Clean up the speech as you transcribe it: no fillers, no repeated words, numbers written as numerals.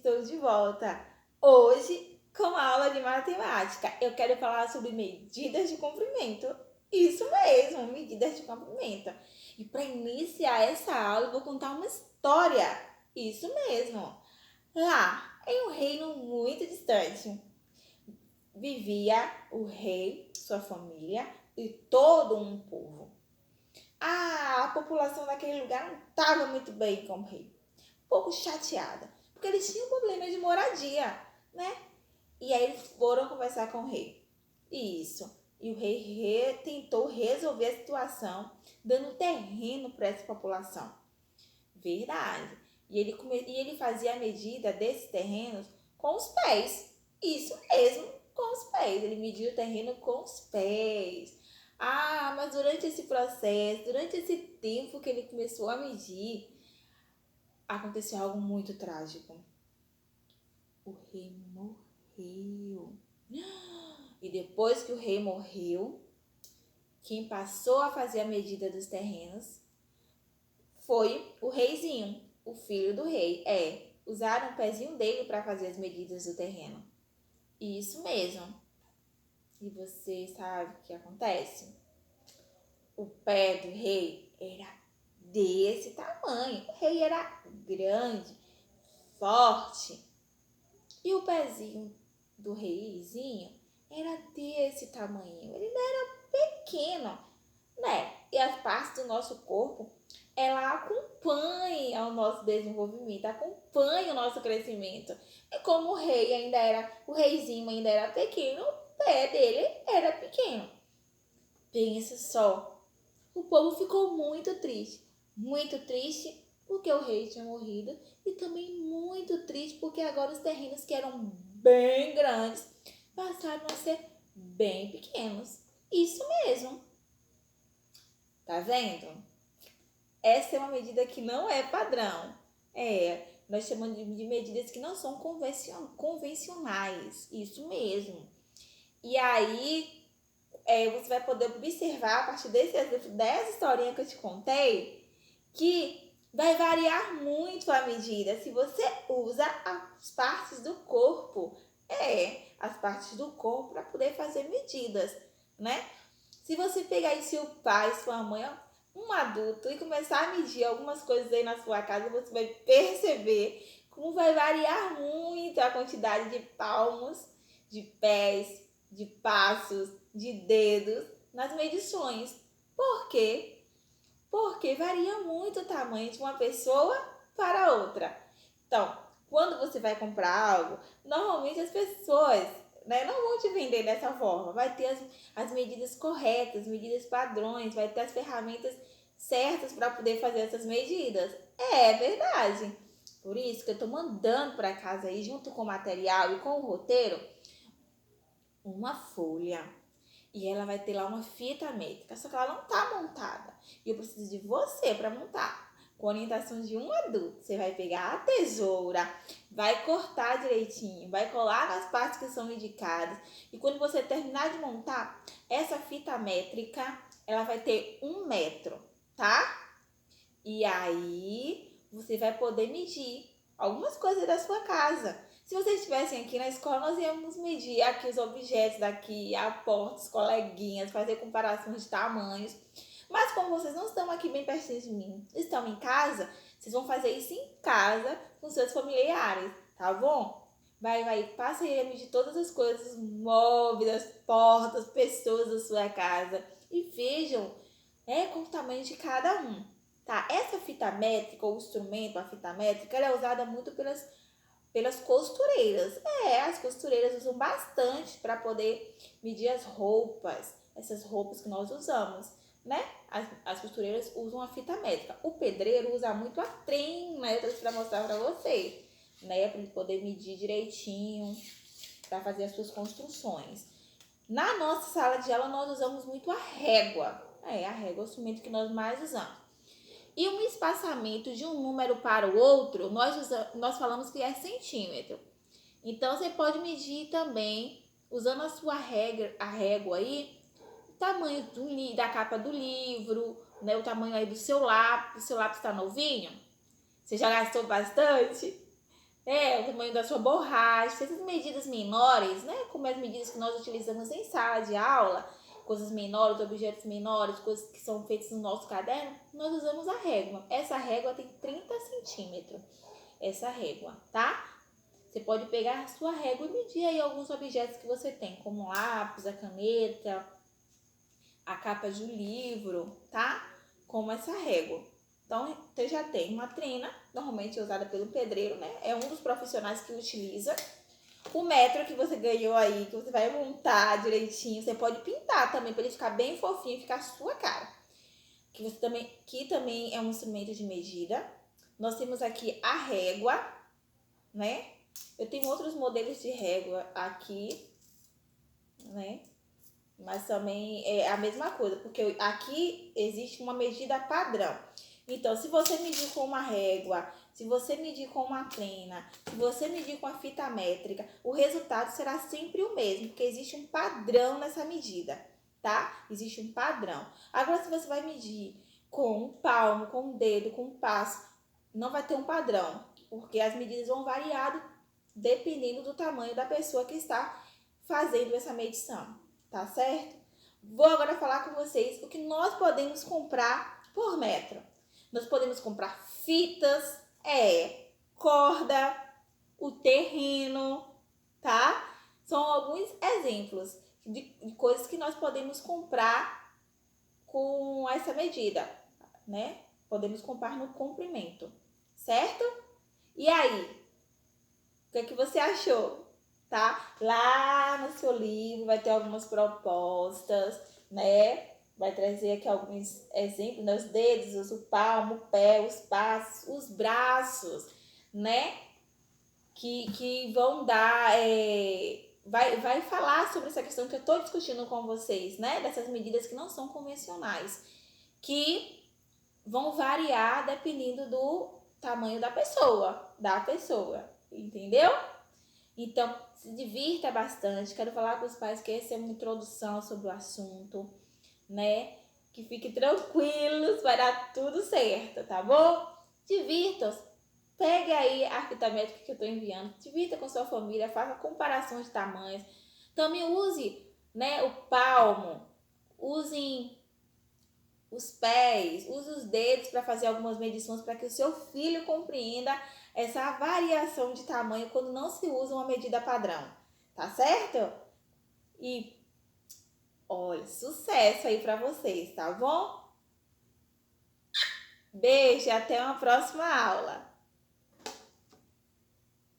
estou de volta. Hoje, com a aula de matemática, eu quero falar sobre medidas de comprimento. Isso mesmo, medidas de comprimento. E para iniciar essa aula, eu vou contar uma história. Isso mesmo. Lá, em um reino muito distante, vivia o rei, sua família e todo um povo. A população daquele lugar não estava muito bem com o rei. Um pouco chateada, porque eles tinham problema de moradia, né? E aí eles foram conversar com o rei. Isso. E o rei tentou resolver a situação, dando terreno para essa população. Verdade. E ele fazia a medida desses terrenos com os pés. Isso mesmo, com os pés. Ele mediu o terreno com os pés. Ah, mas durante esse processo, durante esse tempo que ele começou a medir, aconteceu algo muito trágico. O rei morreu. E depois que o rei morreu, quem passou a fazer a medida dos terrenos foi o reizinho, o filho do rei. Usaram o pezinho dele para fazer as medidas do terreno. Isso mesmo. E você sabe o que acontece? O pé do rei era desse tamanho. O rei era grande, forte. E o pezinho do reizinho era desse tamanho. Ele não era pequeno, né? E as partes do nosso corpo, ela acompanha o nosso desenvolvimento, acompanha o nosso crescimento. E como o reizinho ainda era pequeno, o pé dele era pequeno. Pensa só. O povo ficou muito triste porque o rei tinha morrido e também muito triste porque agora os terrenos que eram bem grandes passaram a ser bem pequenos. Isso mesmo. Tá vendo? Essa é uma medida que não é padrão. Nós chamamos de medidas que não são convencionais. Isso mesmo. E aí, você vai poder observar a partir dessa historinha que eu te contei, que vai variar muito a medida se você usa as partes do corpo. As partes do corpo para poder fazer medidas, né? Se você pegar aí seu pai, sua mãe, um adulto, e começar a medir algumas coisas aí na sua casa, você vai perceber como vai variar muito a quantidade de palmos, de pés, de passos, de dedos nas medições. Por quê? Porque varia muito o tamanho de uma pessoa para outra. Então, quando você vai comprar algo, normalmente as pessoas, né, não vão te vender dessa forma. Vai ter as medidas corretas, medidas padrões, vai ter as ferramentas certas para poder fazer essas medidas. É verdade. Por isso que eu estou mandando para casa aí, junto com o material e com o roteiro, uma folha. E ela vai ter lá uma fita métrica, só que ela não está montada. E eu preciso de você para montar. Com orientação de um adulto. Você vai pegar a tesoura, vai cortar direitinho, vai colar nas partes que são indicadas. E quando você terminar de montar, essa fita métrica, ela vai ter 1 metro, tá? E aí, você vai poder medir algumas coisas da sua casa. Se vocês estivessem aqui na escola, nós íamos medir aqui os objetos daqui, a porta, os coleguinhas, fazer comparações de tamanhos. Mas como vocês não estão aqui bem pertinho de mim, estão em casa, vocês vão fazer isso em casa com seus familiares, tá bom? Passa aí a medir todas as coisas, móveis, as portas, pessoas da sua casa e vejam qual o tamanho de cada um, tá? Essa fita métrica, ou instrumento, a fita métrica, ela é usada muito pelas costureiras. As costureiras usam bastante para poder medir as roupas, essas roupas que nós usamos, né? As costureiras usam a fita métrica. O pedreiro usa muito a trem métrica para mostrar para vocês, né? Para ele poder medir direitinho, para fazer as suas construções. Na nossa sala de aula, nós usamos muito a régua. A régua é o instrumento que nós mais usamos. E um espaçamento de um número para o outro, nós falamos que é centímetro. Então, você pode medir também, usando a régua aí, o tamanho da capa do livro, né? O tamanho aí do seu lápis. O seu lápis está novinho? Você já gastou bastante? o tamanho da sua borracha, essas medidas menores, né? Como as medidas que nós utilizamos em sala de aula, coisas menores, objetos menores, coisas que são feitas no nosso caderno, nós usamos a régua. Essa régua tem 30 centímetros, essa régua, tá? Você pode pegar a sua régua e medir aí alguns objetos que você tem, como lápis, a caneta, a capa de um livro, tá? Como essa régua. Então, você já tem uma trina, normalmente usada pelo pedreiro, né? É um dos profissionais que utiliza. O metro que você ganhou aí, que você vai montar direitinho, você pode pintar também, para ele ficar bem fofinho e ficar a sua cara. Que também é um instrumento de medida. Nós temos aqui a régua, né? Eu tenho outros modelos de régua aqui, né? Mas também é a mesma coisa, porque aqui existe uma medida padrão. Então, se você medir com uma régua, se você medir com uma trena, se você medir com a fita métrica, o resultado será sempre o mesmo, porque existe um padrão nessa medida, tá? Existe um padrão. Agora, se você vai medir com um palmo, com um dedo, com um passo, não vai ter um padrão, porque as medidas vão variar dependendo do tamanho da pessoa que está fazendo essa medição, tá certo? Vou agora falar com vocês o que nós podemos comprar por metro. Nós podemos comprar fitas, corda, o terreno, tá? São alguns exemplos de coisas que nós podemos comprar com essa medida, né? Podemos comprar no comprimento, certo? E aí, o que é que você achou? Tá? Lá no seu livro vai ter algumas propostas, né? Vai trazer aqui alguns exemplos, né? Os dedos, o palmo, o pé, os passos, os braços, né? Que vão dar. Vai falar sobre essa questão que eu estou discutindo com vocês, né? Dessas medidas que não são convencionais, que vão variar dependendo do tamanho da pessoa, entendeu? Então, se divirta bastante. Quero falar para os pais que essa é uma introdução sobre o assunto, né? Que fiquem tranquilos, vai dar tudo certo, tá bom? Divirtam-se. Pegue aí a fita métrica que eu estou enviando. Divirta com sua família, faça comparações de tamanhos. Também use, né, o palmo. Usem os pés, use os dedos para fazer algumas medições para que o seu filho compreenda essa variação de tamanho quando não se usa uma medida padrão, tá certo? E olha, sucesso aí para vocês, tá bom? Beijo, até uma próxima aula.